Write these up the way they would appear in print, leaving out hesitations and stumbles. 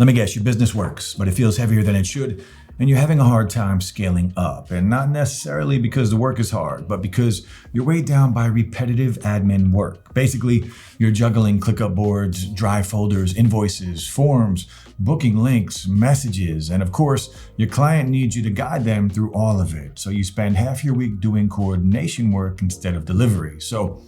Let me guess, your business works, but it feels heavier than it should, and you're having a hard time scaling up. And not necessarily because the work is hard, but because you're weighed down by repetitive admin work. Basically, you're juggling ClickUp boards, drive folders, invoices, forms, booking links, messages, and of course, your client needs you to guide them through all of it. So you spend half your week doing coordination work instead of delivery. So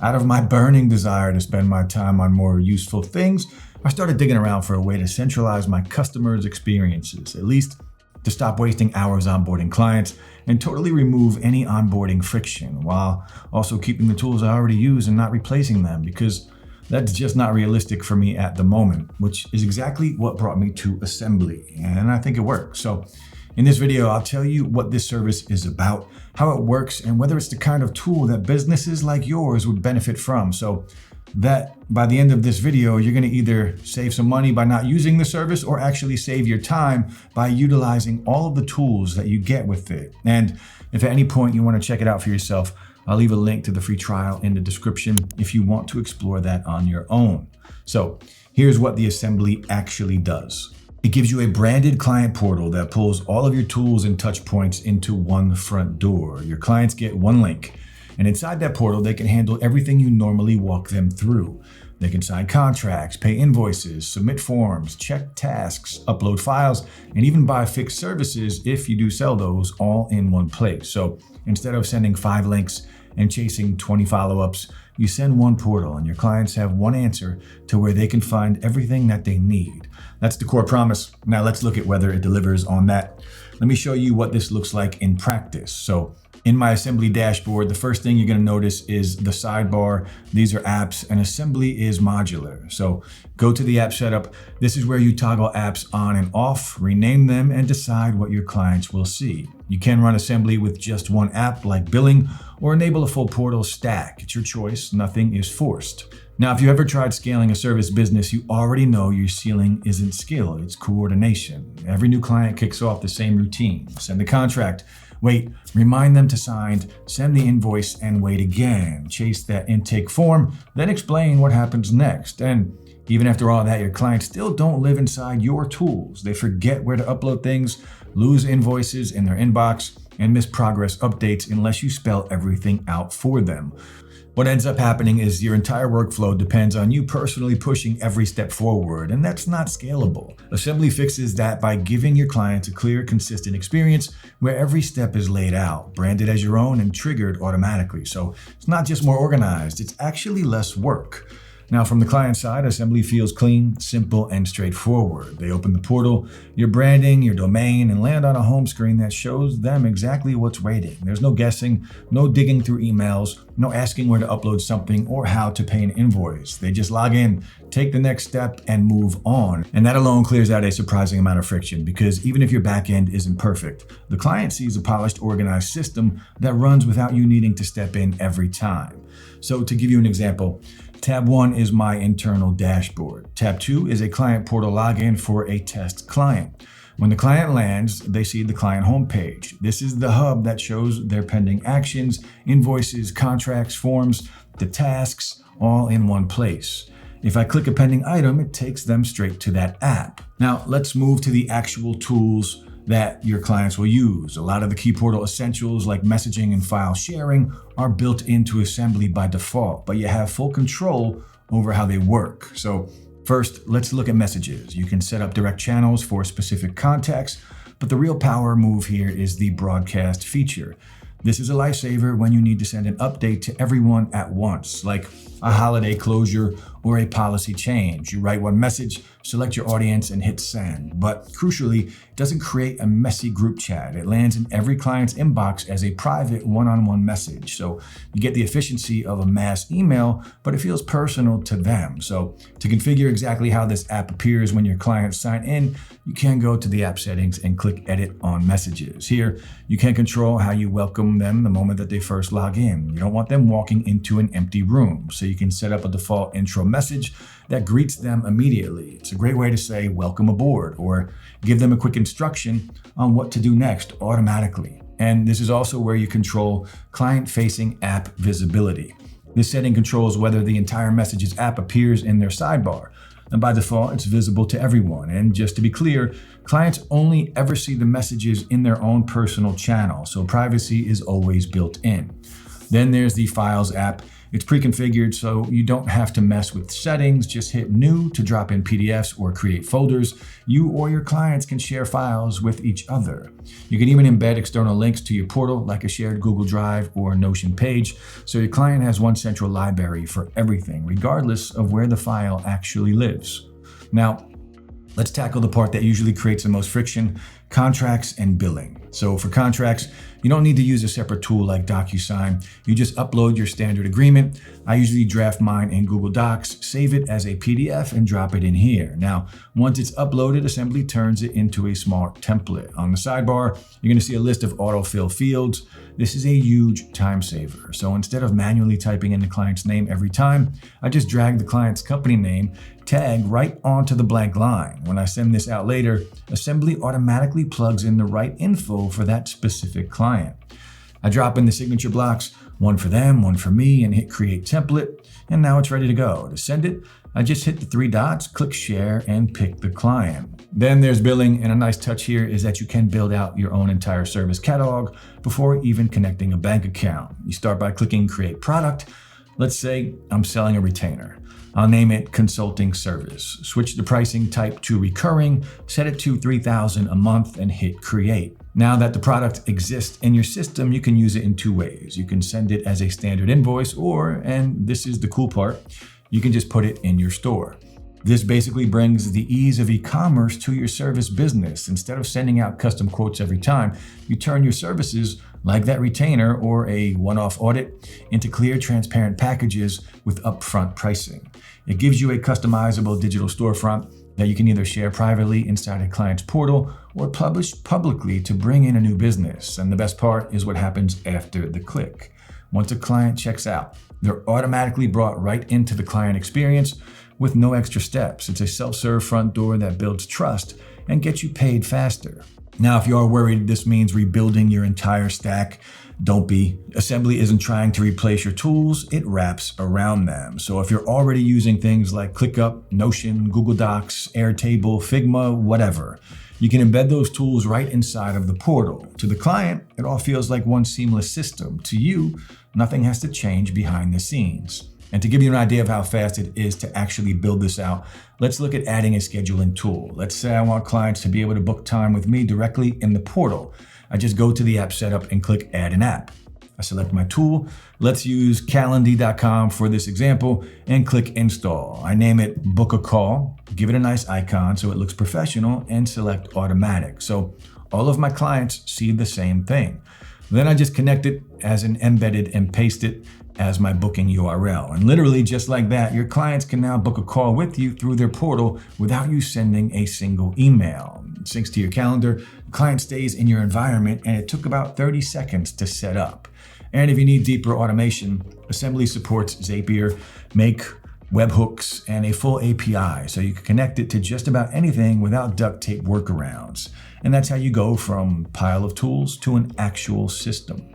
out of my burning desire to spend my time on more useful things, I started digging around for a way to centralize my customers' experiences, at least to stop wasting hours onboarding clients and totally remove any onboarding friction, while also keeping the tools I already use and not replacing them, because that's just not realistic for me at the moment, which is exactly what brought me to Assembly, and I think it works. So in this video, I'll tell you what this service is about, how it works, and whether it's the kind of tool that businesses like yours would benefit from, so that by the end of this video, you're going to either save some money by not using the service or actually save your time by utilizing all of the tools that you get with it. And if at any point you want to check it out for yourself, I'll leave a link to the free trial in the description if you want to explore that on your own. So here's what the Assembly actually does. It gives you a branded client portal that pulls all of your tools and touch points into one front door. Your clients get one link, and inside that portal, they can handle everything you normally walk them through. They can sign contracts, pay invoices, submit forms, check tasks, upload files, and even buy fixed services if you do sell those, all in one place. So instead of sending 5 links and chasing 20 follow-ups, you send one portal and your clients have one answer to where they can find everything that they need. That's the core promise. Now let's look at whether it delivers on that. Let me show you what this looks like in practice. So in my Assembly dashboard, the first thing you're going to notice is the sidebar. These are apps, and Assembly is modular. So go to the app setup. This is where you toggle apps on and off, rename them, and decide what your clients will see. You can run Assembly with just one app like billing, or enable a full portal stack. It's your choice. Nothing is forced. Now, if you ever tried scaling a service business, you already know your ceiling isn't skill, it's coordination. Every new client kicks off the same routine. Send the contract, wait, remind them to sign, send the invoice, and wait again. Chase that intake form, then explain what happens next. And even after all that, your clients still don't live inside your tools. They forget where to upload things, lose invoices in their inbox, and miss progress updates unless you spell everything out for them. What ends up happening is your entire workflow depends on you personally pushing every step forward, and that's not scalable. Assembly fixes that by giving your clients a clear, consistent experience where every step is laid out, branded as your own, and triggered automatically. So it's not just more organized, it's actually less work. Now, from the client side, Assembly feels clean, simple, and straightforward. They open the portal, your branding, your domain, and land on a home screen that shows them exactly what's waiting. There's no guessing, no digging through emails, no asking where to upload something or how to pay an invoice. They just log in, take the next step, and move on. And that alone clears out a surprising amount of friction, because even if your back end isn't perfect, the client sees a polished, organized system that runs without you needing to step in every time. So to give you an example, Tab 1 is my internal dashboard. Tab 2 is a client portal login for a test client. When the client lands, they see the client homepage. This is the hub that shows their pending actions, invoices, contracts, forms, the tasks, all in one place. If I click a pending item, it takes them straight to that app. Now, let's move to the actual tools that your clients will use. A lot of the key portal essentials like messaging and file sharing are built into Assembly by default, but you have full control over how they work. So first, let's look at messages. You can set up direct channels for specific contacts, but the real power move here is the broadcast feature. This is a lifesaver when you need to send an update to everyone at once, like a holiday closure or a policy change. You write one message, select your audience, and hit send. But crucially, it doesn't create a messy group chat. It lands in every client's inbox as a private one-on-one message. So you get the efficiency of a mass email, but it feels personal to them. So to configure exactly how this app appears when your clients sign in, you can go to the app settings and click Edit on Messages. Here, you can control how you welcome them the moment that they first log in. You don't want them walking into an empty room, so you can set up a default intro message that greets them immediately. It's a great way to say welcome aboard or give them a quick instruction on what to do next automatically. And this is also where you control client-facing app visibility. This setting controls whether the entire Messages app appears in their sidebar. And by default, it's visible to everyone. And just to be clear, clients only ever see the messages in their own personal channel, so privacy is always built in. Then there's the Files app. It's pre-configured, so you don't have to mess with settings. Just hit New to drop in PDFs or create folders. You or your clients can share files with each other. You can even embed external links to your portal, like a shared Google Drive or Notion page, so your client has one central library for everything, regardless of where the file actually lives. Now, let's tackle the part that usually creates the most friction: contracts and billing. So for contracts, you don't need to use a separate tool like DocuSign. You just upload your standard agreement. I usually draft mine in Google Docs, save it as a PDF, and drop it in here. Now, once it's uploaded, Assembly turns it into a smart template. On the sidebar, you're going to see a list of autofill fields. This is a huge time saver. So instead of manually typing in the client's name every time, I just drag the client's company name tag right onto the blank line. When I send this out later, Assembly automatically plugs in the right info for that specific client. I drop in the signature blocks, one for them, one for me, and hit create template, and now it's ready to go. To send it, I just hit the 3 dots, click share, and pick the client. Then there's billing, and a nice touch here is that you can build out your own entire service catalog before even connecting a bank account. You start by clicking create product. Let's say I'm selling a retainer. I'll name it consulting service. Switch the pricing type to recurring, set it to $3,000 a month, and hit create. Now that the product exists in your system, you can use it in 2 ways. You can send it as a standard invoice, or, and this is the cool part, you can just put it in your store. This basically brings the ease of e-commerce to your service business. Instead of sending out custom quotes every time, you turn your services, like that retainer or a one-off audit, into clear, transparent packages with upfront pricing. It gives you a customizable digital storefront that you can either share privately inside a client's portal or publish publicly to bring in a new business. And the best part is what happens after the click. Once a client checks out, they're automatically brought right into the client experience with no extra steps. It's a self-serve front door that builds trust and gets you paid faster. Now, if you are worried this means rebuilding your entire stack, don't be. Assembly isn't trying to replace your tools, it wraps around them. So if you're already using things like ClickUp, Notion, Google Docs, Airtable, Figma, whatever, you can embed those tools right inside of the portal. To the client, it all feels like one seamless system. To you, nothing has to change behind the scenes. And to give you an idea of how fast it is to actually build this out, let's look at adding a scheduling tool. Let's say I want clients to be able to book time with me directly in the portal. I just go to the app setup and click add an app. I select my tool. Let's use Calendly.com for this example and click install. I name it book a call, give it a nice icon so it looks professional, and select automatic. So all of my clients see the same thing. Then I just connect it as an embedded and paste it as my booking URL. And literally just like that, your clients can now book a call with you through their portal without you sending a single email. It syncs to your calendar, the client stays in your environment, and it took about 30 seconds to set up. And if you need deeper automation, Assembly supports Zapier, Make, webhooks, and a full API, so you can connect it to just about anything without duct tape workarounds. And that's how you go from pile of tools to an actual system.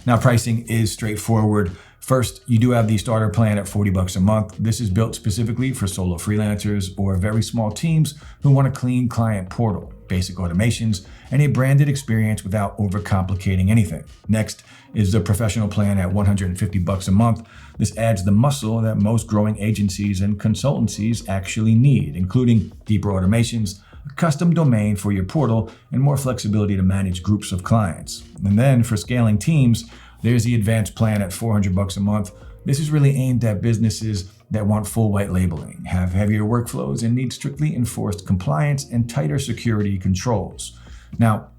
Now, pricing is straightforward. First, you do have the starter plan at $40 a month. This is built specifically for solo freelancers or very small teams who want a clean client portal, basic automations, and a branded experience without overcomplicating anything. Next is the professional plan at $150 a month. This adds the muscle that most growing agencies and consultancies actually need, including deeper automations, a custom domain for your portal, and more flexibility to manage groups of clients. And then for scaling teams, there's the advanced plan at $400 a month. This is really aimed at businesses that want full white labeling, have heavier workflows, and need strictly enforced compliance and tighter security controls. Now,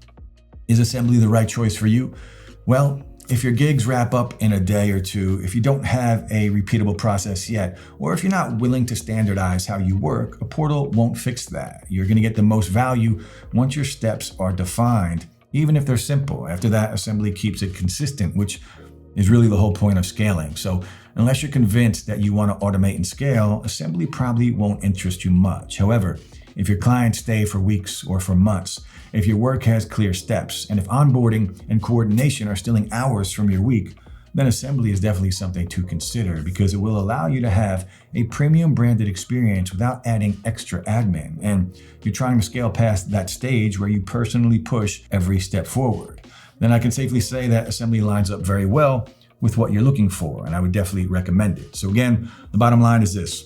is Assembly the right choice for you? Well, if your gigs wrap up in a day or two, if you don't have a repeatable process yet, or if you're not willing to standardize how you work, a portal won't fix that. You're going to get the most value once your steps are defined, even if they're simple. After that, Assembly keeps it consistent, which is really the whole point of scaling. So unless you're convinced that you want to automate and scale, Assembly probably won't interest you much. However, if your clients stay for weeks or for months, if your work has clear steps, and if onboarding and coordination are stealing hours from your week, then Assembly is definitely something to consider because it will allow you to have a premium branded experience without adding extra admin. And you're trying to scale past that stage where you personally push every step forward. Then I can safely say that Assembly lines up very well with what you're looking for, and I would definitely recommend it. So again, the bottom line is this.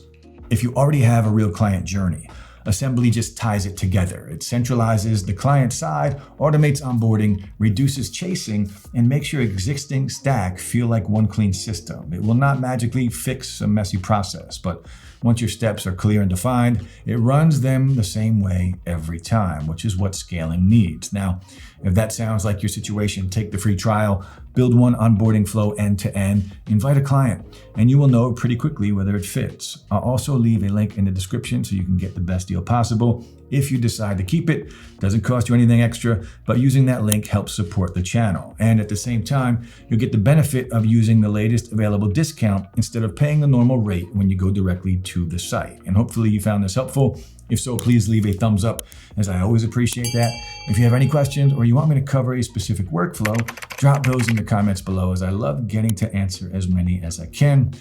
If you already have a real client journey, Assembly just ties it together. It centralizes the client side, automates onboarding, reduces chasing, and makes your existing stack feel like one clean system. It will not magically fix a messy process, but once your steps are clear and defined, it runs them the same way every time, which is what scaling needs. Now, if that sounds like your situation, take the free trial, build one onboarding flow end to end, invite a client, and you will know pretty quickly whether it fits. I'll also leave a link in the description so you can get the best deal possible. If you decide to keep it, doesn't cost you anything extra, but using that link helps support the channel. And at the same time, you'll get the benefit of using the latest available discount instead of paying the normal rate when you go directly to the site. And hopefully you found this helpful. If so, please leave a thumbs up, as I always appreciate that. If you have any questions or you want me to cover a specific workflow, drop those in the comments below, as I love getting to answer as many as I can.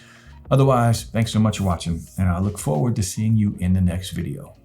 Otherwise, thanks so much for watching, and I look forward to seeing you in the next video.